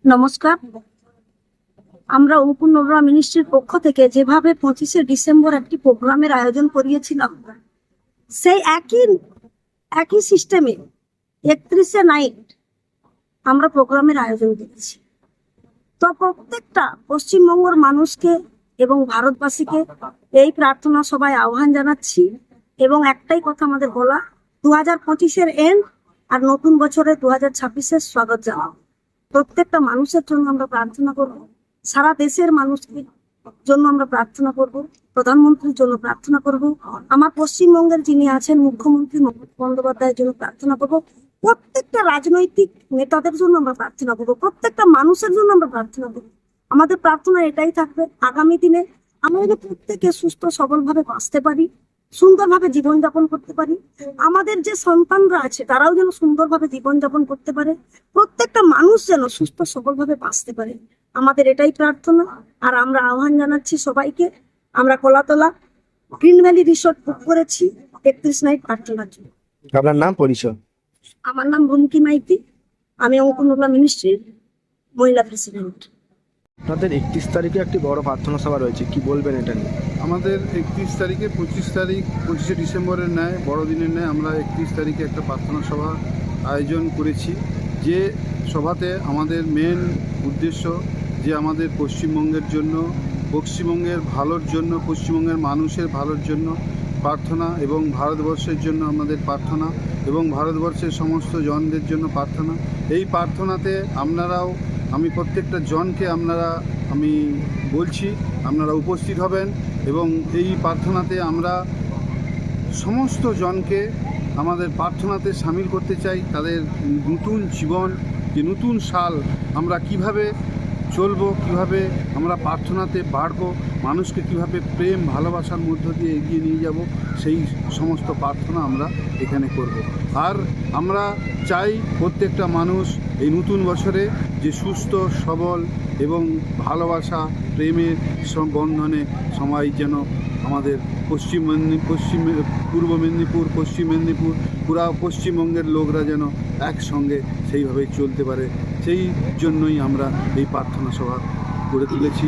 নমস্কার। আমরা অঙ্কুর নোবরা মিনিস্ট্রির পক্ষ থেকে যেভাবে 25শে ডিসেম্বর একটি প্রোগ্রামের আয়োজন করিয়েছিলাম, সেই একই সিস্টেমে 31শে নাইট আমরা প্রোগ্রামের আয়োজন করেছি। তো প্রত্যেকটা পশ্চিমবঙ্গের মানুষকে এবং ভারতবাসীকে এই প্রার্থনা সভায় আহ্বান জানাচ্ছি এবং একটাই কথা আমাদের বলা, 2025-এর এন্ড আর নতুন বছরে 2026-এর স্বাগত জানাবো। প্রত্যেকটা মানুষের জন্য আমরা প্রার্থনা করব, সারা দেশের মানুষকে জন্য আমরা প্রার্থনা করব, প্রধানমন্ত্রীর জন্য প্রার্থনা করব, আমার পশ্চিমবঙ্গের যিনি আছেন মুখ্যমন্ত্রী মমতা বন্দ্যোপাধ্যায়ের জন্য প্রার্থনা করব, প্রত্যেকটা রাজনৈতিক নেতাদের জন্য আমরা প্রার্থনা করব, প্রত্যেকটা মানুষের জন্য আমরা প্রার্থনা করব। আমাদের প্রার্থনা এটাই থাকবে, আগামী দিনে আমরা যেন প্রত্যেকে সুস্থ সবলভাবে বাঁচতে পারি, সুন্দরভাবে জীবনযাপন করতে পারি, আমাদের যে সন্তানরা আছে তারাও যেন সুন্দরভাবে জীবনযাপন করতে পারে, প্রত্যেকটা মানুষ যেন সুস্থ সবলভাবে বাঁচতে পারে। আমাদের এটাই প্রার্থনা। আর আমরা আহ্বান জানাচ্ছি সবাইকে, আমরা Kalatala green valley resort book করেছি 31 নাইট প্রার্থনার জন্য। আপনার নাম, পরিচয়? আমার নাম রুমকি মাইতি, আমি অঙ্কুর নোবরা মিনিস্ট্রির মহিলা প্রেসিডেন্ট। আপনাদের 31 তারিখে একটি বড় প্রার্থনা সভা রয়েছে, কি বলবেন এটা নিয়ে? আমাদের 31 তারিখে 25শে ডিসেম্বরের ন্যায় বড়দিনের ন্যায় আমরা 31 তারিখে একটা প্রার্থনা সভা আয়োজন করেছি। যে সভাতে আমাদের মেন উদ্দেশ্য যে আমাদের পশ্চিমবঙ্গের জন্য, পশ্চিমবঙ্গের ভালোর জন্য, পশ্চিমবঙ্গের মানুষের ভালোর জন্য প্রার্থনা এবং ভারতবর্ষের জন্য আমাদের প্রার্থনা এবং ভারতবর্ষের সমস্ত জনদের জন্য প্রার্থনা। এই প্রার্থনাতে আমি প্রত্যেকটা জনকে আমি বলছি আপনারা উপস্থিত হবেন এবং এই প্রার্থনাতে আমরা সমস্ত জনকে আমাদের প্রার্থনাতে সামিল করতে চাই। তাদের নতুন জীবন, যে নতুন সাল আমরা কিভাবে চলবো, কিভাবে আমরা প্রার্থনাতে বাড়বো, মানুষকে কিভাবে প্রেম ভালোবাসার মধ্য দিয়ে এগিয়ে নিয়ে যাব, সেই সমস্ত প্রার্থনা আমরা এখানে করব। আর আমরা চাই প্রত্যেকটা মানুষ এই নতুন বছরে যে সুস্থ সবল এবং প্রেমের বন্ধনে সবাই যেন আমাদের পূর্ব মেদিনীপুর, পশ্চিম মেদিনীপুর, পুরা পশ্চিমবঙ্গের লোকরা যেন একসঙ্গে সেইভাবেই চলতে পারে, সেই জন্যই আমরা এই প্রার্থনা সভা গড়ে তুলেছি।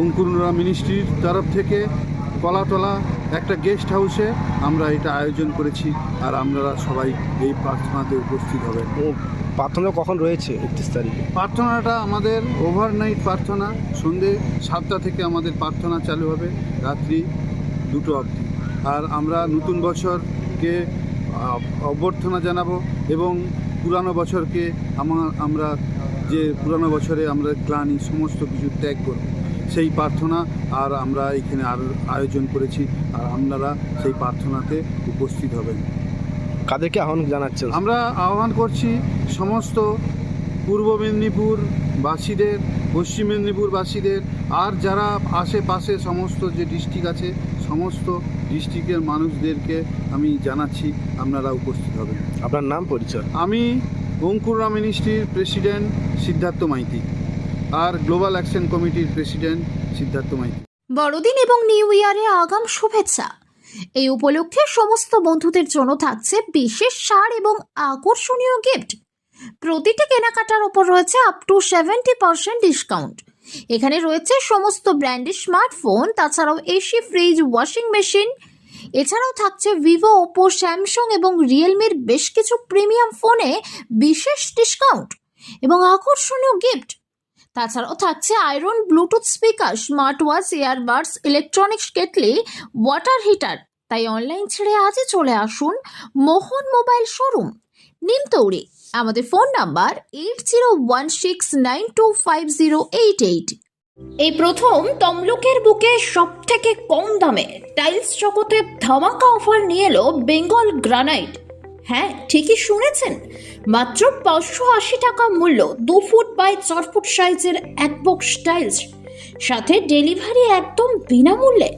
অঙ্কুর নোবরা মিনিস্ট্রির তরফ থেকে কলাতলা একটা গেস্ট হাউসে আমরা এটা আয়োজন করেছি। আর আপনারা সবাই এই প্রার্থনাতে উপস্থিত হবেন। প্রার্থনা কখন রয়েছে 31 তারিখে? প্রার্থনাটা আমাদের ওভারনাইট প্রার্থনা, সন্ধে 7টা থেকে আমাদের প্রার্থনা চালু হবে রাত্রি 2টো অবধি। আর আমরা নতুন বছরকে অভ্যর্থনা জানাবো এবং পুরানো বছরকে আমরা যে পুরানো বছরে আমরা গ্লানি সমস্ত কিছু ত্যাগ করব, সেই প্রার্থনা আর আমরা এখানে আয়োজন করেছি। আর আপনারা সেই প্রার্থনাতে উপস্থিত হবেন। কাদেরকে আহ্বান জানাচ্ছেন? আমরা আহ্বান করছি সমস্ত পূর্ব মেদিনীপুর বাসীদের, পশ্চিম মেদিনীপুর বাসীদের, আর যারা আশেপাশে সমস্ত যে ডিস্ট্রিক্ট আছে সমস্ত ডিস্ট্রিক্টের মানুষদেরকে আমি জানাচ্ছি আপনারা উপস্থিত হবেন। আপনার নাম, পরিচয়? আমি অঙ্কুর নোবরা মিনিস্ট্রির প্রেসিডেন্ট সিদ্ধার্থ মাইতি আর গ্লোবাল অ্যাকশন কমিটির প্রেসিডেন্ট সিদ্ধার্থ মাইতি। বড়দিন এবং নিউ ইয়ারে আগাম শুভেচ্ছা। এই উপলক্ষে সমস্ত বন্ধুদের জন্য থাকছে বিশেষ ছাড় এবং আকর্ষণীয় গিফট। প্রতিটি কেনাকাটার ওপর রয়েছে আপ টু 70% ডিসকাউন্ট। এখানে রয়েছে সমস্ত ব্র্যান্ডের স্মার্টফোন, তাছাড়াও এসি, ফ্রিজ, ওয়াশিং মেশিন। এছাড়াও থাকছে ভিভো, ওপো, স্যামসাং এবং রিয়েলমির বেশ কিছু প্রিমিয়াম ফোনে বিশেষ ডিসকাউন্ট এবং আকর্ষণীয় গিফট। তাছাড়াও থাকছে iron, bluetooth speaker, smart watch, earbuds, electronics kettle, water heater. তাই অনলাইন ছেড়ে আজই চলে আসুন মোহন মোবাইল শোরুম, নিমতৌড়ি। আমাদের ফোন নাম্বার 8016925088। এই প্রথম তমলুকের বুকে সব থেকে কম দামে টাইলস জগতে ধামাকা অফার নিয়ে এলো বেঙ্গল গ্রানাইট। হ্যাঁ, ঠিকই শুনেছেন, মাত্র 580 টাকা মূল্য 2 ফুট বাই 4 ফুট সাইজের এক বক্স টাইলস, সাথে ডেলিভারি একদম বিনামূল্যে।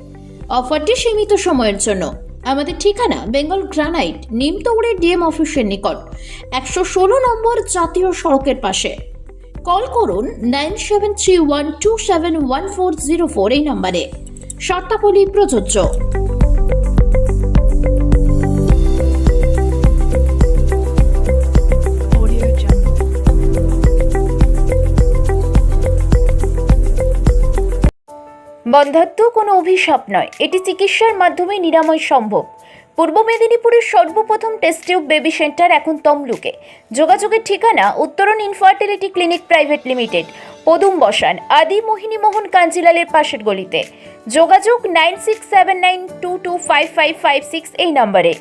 অফারটি সীমিত সময়ের জন্য। আমাদের ঠিকানা বেঙ্গল গ্রানাইট, নিমতৌড়ি ডিএম অফিসের নিকট, 116 নম্বর জাতীয় সড়কের পাশে। কল করুন 9731271404 এই নম্বরে। শর্তাবলী প্রযোজ্য। বন্ধ্যাত্ব কোনো অভিশাপ নয়, এটি চিকিৎসার মাধ্যমে নিরাময় সম্ভব। পূর্ব মেদিনীপুরের সর্বপ্রথম টেস্ট টিউব বেবি সেন্টার এখন তমলুকে। যোগাযোগের ঠিকানা উত্তরণ ইনফার্টিলিটি ক্লিনিক প্রাইভেট লিমিটেড, পদুম বসান, আদি মোহিনী মোহন কাঞ্জিলালের পাশের গলিতে। যোগাযোগ 9679225556 এই নম্বরে।